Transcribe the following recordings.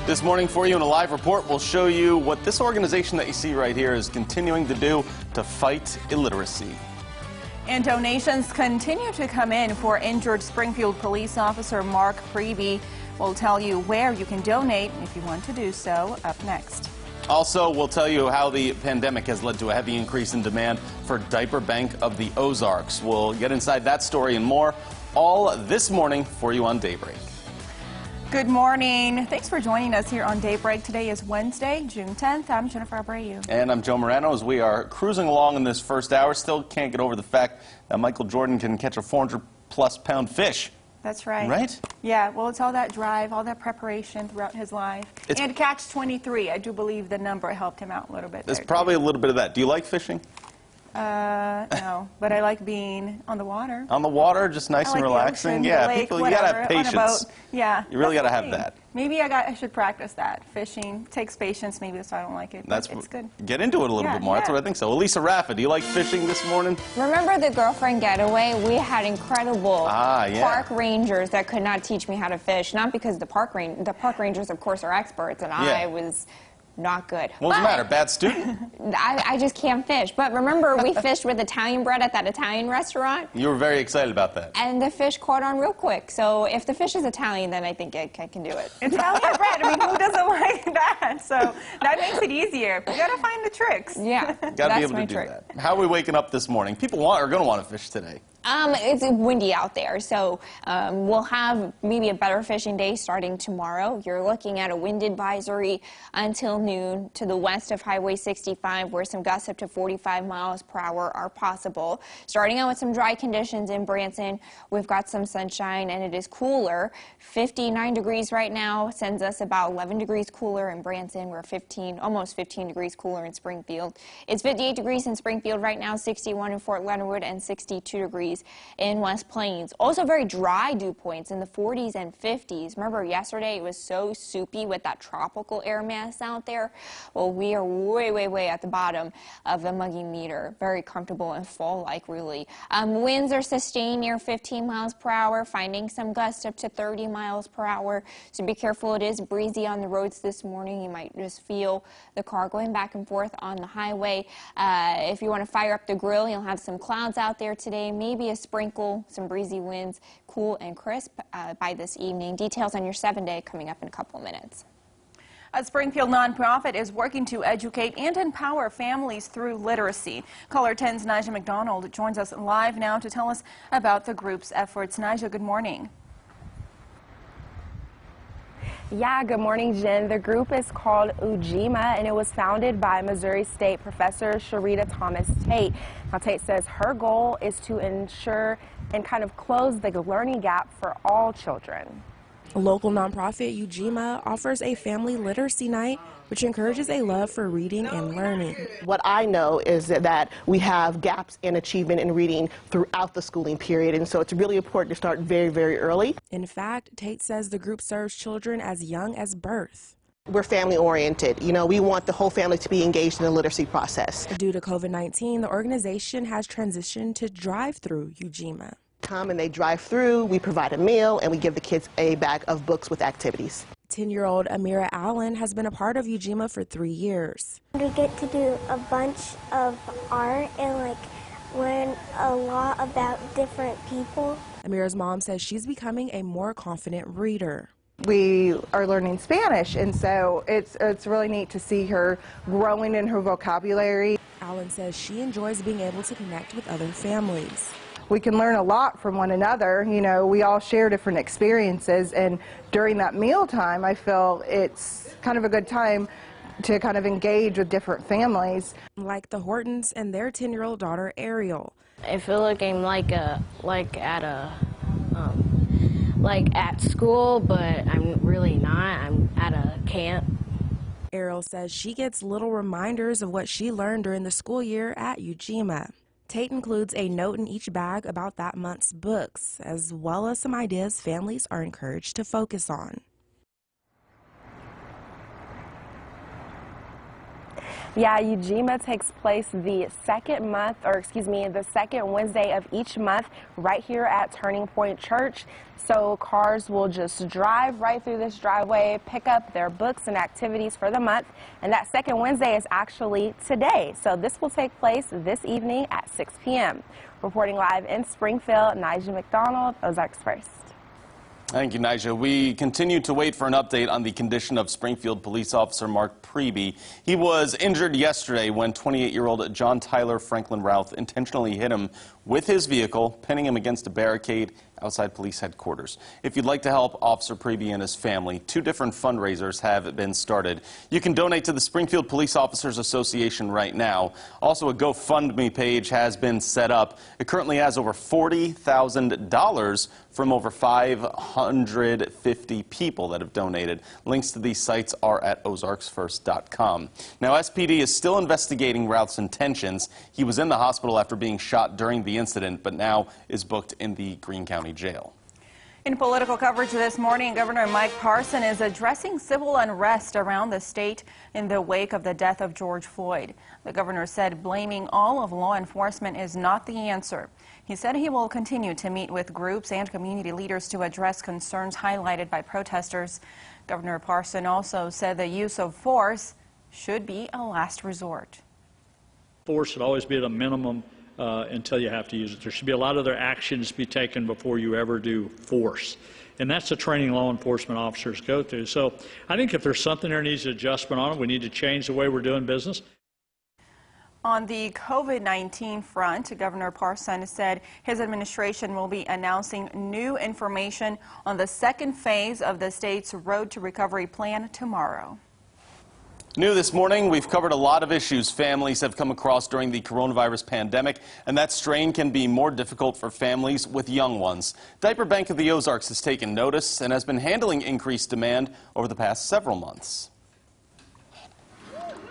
This morning for you in a live report, we'll show you what this organization that you see right here is continuing to do to fight illiteracy. And donations continue to come in for injured Springfield police officer Mark Preby. We'll tell you where you can donate if you want to do so up next. Also, we'll tell you how the pandemic has led to a heavy increase in demand for Diaper Bank of the Ozarks. We'll get inside that story and more, all this morning for you on Daybreak. Good morning. Thanks for joining us here on Daybreak. Today is Wednesday, June 10th. I'm Jennifer Abreu. And I'm Joe Morano. As we are cruising along in this first hour, still can't get over the fact that Michael Jordan can catch a 400-plus pound fish. That's right. Right? Yeah, well, it's all that drive, all that preparation throughout his life. And catch 23, I do believe the number helped him out a little bit. There's probably a little bit of that. Do you like fishing? No, but I like being on the water. On the water, just nice and relaxing. Ocean, yeah, lake, people, whatever, you gotta have patience. Yeah, you really gotta have that. Maybe I should practice that. Fishing takes patience. Maybe that's why I don't like it. It's good. Get into it a little bit more. That's what I think so. Elisa Raffa, do you like fishing this morning? Remember the girlfriend getaway? We had incredible park rangers that could not teach me how to fish. Not because the park rangers, of course, are experts, and I was not good. What was the matter? Bad student? I just can't fish. But remember, we fished with Italian bread at that Italian restaurant. You were very excited about that. And the fish caught on real quick. So if the fish is Italian, then I think I can do it. Italian bread. I mean, who doesn't like that? So that makes it easier. You got to find the tricks. Yeah, got to be able to do that. How are we waking up this morning? People are going to want to fish today. It's windy out there, so we'll have maybe a better fishing day starting tomorrow. You're looking at a wind advisory until noon to the west of Highway 65, where some gusts up to 45 miles per hour are possible. Starting out with some dry conditions in Branson, we've got some sunshine and it is cooler. 59 degrees right now sends us about 11 degrees cooler in Branson. We're almost 15 degrees cooler in Springfield. It's 58 degrees in Springfield right now, 61 in Fort Leonard Wood, and 62 degrees in West Plains. Also very dry dew points in the 40s and 50s. Remember yesterday it was so soupy with that tropical air mass out there? Well, we are way at the bottom of the MUGGY meter. Very comfortable and fall-like, really. Winds are sustained near 15 miles per hour, finding some gusts up to 30 miles per hour. So be careful. It is breezy on the roads this morning. You might just feel the car going back and forth on the highway. If you want to fire up the grill, you'll have some clouds out there today. Maybe a sprinkle, some breezy winds, cool and crisp by this evening. Details on your 7-day coming up in a couple of minutes. A Springfield nonprofit is working to educate and empower families through literacy. Caller 10's Nigel McDonald joins us live now to tell us about the group's efforts. Nigel, good morning. Yeah, good morning, Jen. The group is called UGIMA, and it was founded by Missouri State professor Sharita Thomas Tate. Now, Tate says her goal is to ensure and kind of close the learning gap for all children. Local nonprofit UGIMA offers a family literacy night, which encourages a love for reading and learning. What I know is that we have gaps in achievement in reading throughout the schooling period, and so it's really important to start very early. In fact, Tate says the group serves children as young as birth. We're family-oriented. You know, we want the whole family to be engaged in the literacy process. Due to COVID-19, the organization has transitioned to drive-through UGIMA. Come and they drive through, we provide a meal, and we give the kids a bag of books with activities. 10-year-old Amira Allen has been a part of UGIMA for 3 years. We get to do a bunch of art and learn a lot about different people. Amira's mom says she's becoming a more confident reader. We are learning Spanish, and so it's really neat to see her growing in her vocabulary. Allen says she enjoys being able to connect with other families. We can learn a lot from one another. You know, we all share different experiences, and during that mealtime, I feel it's kind of a good time to kind of engage with different families. Like the Hortons and their 10-year-old daughter, Ariel. I feel like I'm at school, but I'm really not. I'm at a camp. Ariel says she gets little reminders of what she learned during the school year at UGIMA. Tate includes a note in each bag about that month's books, as well as some ideas families are encouraged to focus on. Yeah, UGMA takes place the second Wednesday of each month right here at Turning Point Church. So cars will just drive right through this driveway, pick up their books and activities for the month. And that second Wednesday is actually today. So this will take place this evening at 6 p.m. Reporting live in Springfield, Nija McDonald, Ozarks First. Thank you, Nija. We continue to wait for an update on the condition of Springfield police officer Mark Preby. He was injured yesterday when 28-year-old John Tyler Franklin Routh intentionally hit him with his vehicle, pinning him against a barricade outside police headquarters. If you'd like to help Officer Preby and his family, 2 different fundraisers have been started. You can donate to the Springfield Police Officers Association right now. Also, a GoFundMe page has been set up. It currently has over $40,000 from over 550 people that have donated. Links to these sites are at ozarksfirst.com. Now, SPD is still investigating Routh's intentions. He was in the hospital after being shot during the incident, but now is booked in the Greene County Jail. In political coverage this morning, Governor Mike Parson is addressing civil unrest around the state in the wake of the death of George Floyd. The governor said blaming all of law enforcement is not the answer. He said he will continue to meet with groups and community leaders to address concerns highlighted by protesters. Governor Parson also said the use of force should be a last resort. Force should always be at a minimum until you have to use it. There should be a lot of other actions to be taken before you ever do force. And that's the training law enforcement officers go through. So I think if there's something there needs adjustment on it, we need to change the way we're doing business. On the COVID-19 front, Governor Parson said his administration will be announcing new information on the second phase of the state's Road to Recovery plan tomorrow. New this morning, we've covered a lot of issues families have come across during the coronavirus pandemic, and that strain can be more difficult for families with young ones. Diaper Bank of the Ozarks has taken notice and has been handling increased demand over the past several months.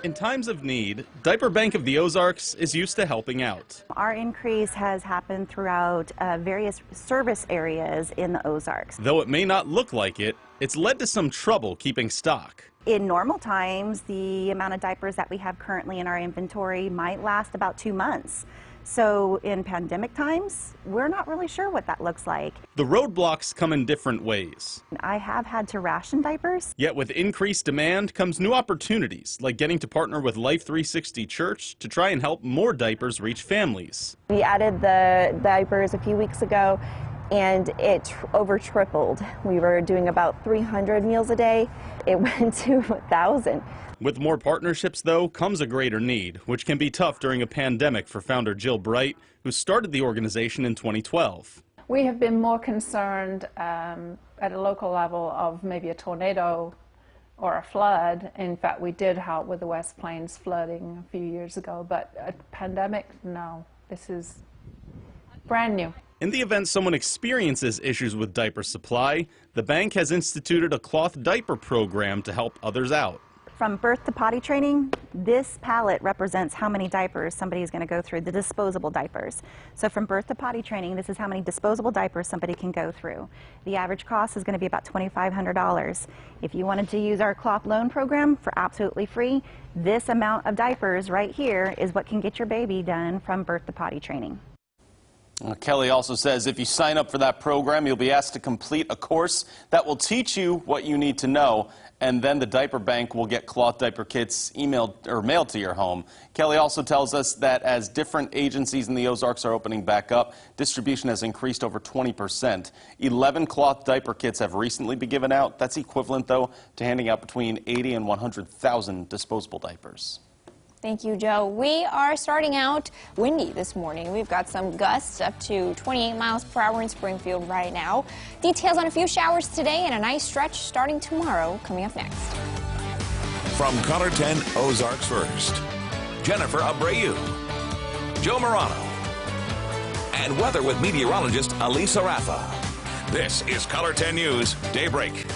In times of need, Diaper Bank of the Ozarks is used to helping out. Our increase has happened throughout various service areas in the Ozarks. Though it may not look like it, it's led to some trouble keeping stock. In normal times, the amount of diapers that we have currently in our inventory might last about 2 months. So in pandemic times, we're not really sure what that looks like. The roadblocks come in different ways. I have had to ration diapers. Yet with increased demand comes new opportunities, like getting to partner with Life 360 Church to try and help more diapers reach families. We added the diapers a few weeks ago, and it over tripled. We were doing about 300 meals a day. It went to 1,000. With more partnerships, though, comes a greater need, which can be tough during a pandemic for founder Jill Bright, who started the organization in 2012. We have been more concerned at a local level of maybe a tornado or a flood. In fact, we did help with the West Plains flooding a few years ago, but a pandemic, no. This is brand new. In the event someone experiences issues with diaper supply, the bank has instituted a cloth diaper program to help others out. From birth to potty training, this pallet represents how many diapers somebody is going to go through, the disposable diapers. So from birth to potty training, this is how many disposable diapers somebody can go through. The average cost is going to be about $2,500. If you wanted to use our cloth loan program for absolutely free, this amount of diapers right here is what can get your baby done from birth to potty training. Kelly also says if you sign up for that program, you'll be asked to complete a course that will teach you what you need to know, and then the diaper bank will get cloth diaper kits emailed or mailed to your home. Kelly also tells us that as different agencies in the Ozarks are opening back up, distribution has increased over 20%. 11 cloth diaper kits have recently been given out. That's equivalent, though, to handing out between 80 and 100,000 disposable diapers. Thank you, Joe. We are starting out windy this morning. We've got some gusts up to 28 miles per hour in Springfield right now. Details on a few showers today and a nice stretch starting tomorrow coming up next. From Color 10 Ozarks First, Jennifer Abreu, Joe Morano, and weather with meteorologist Elisa Rafa. This is Color 10 News Daybreak.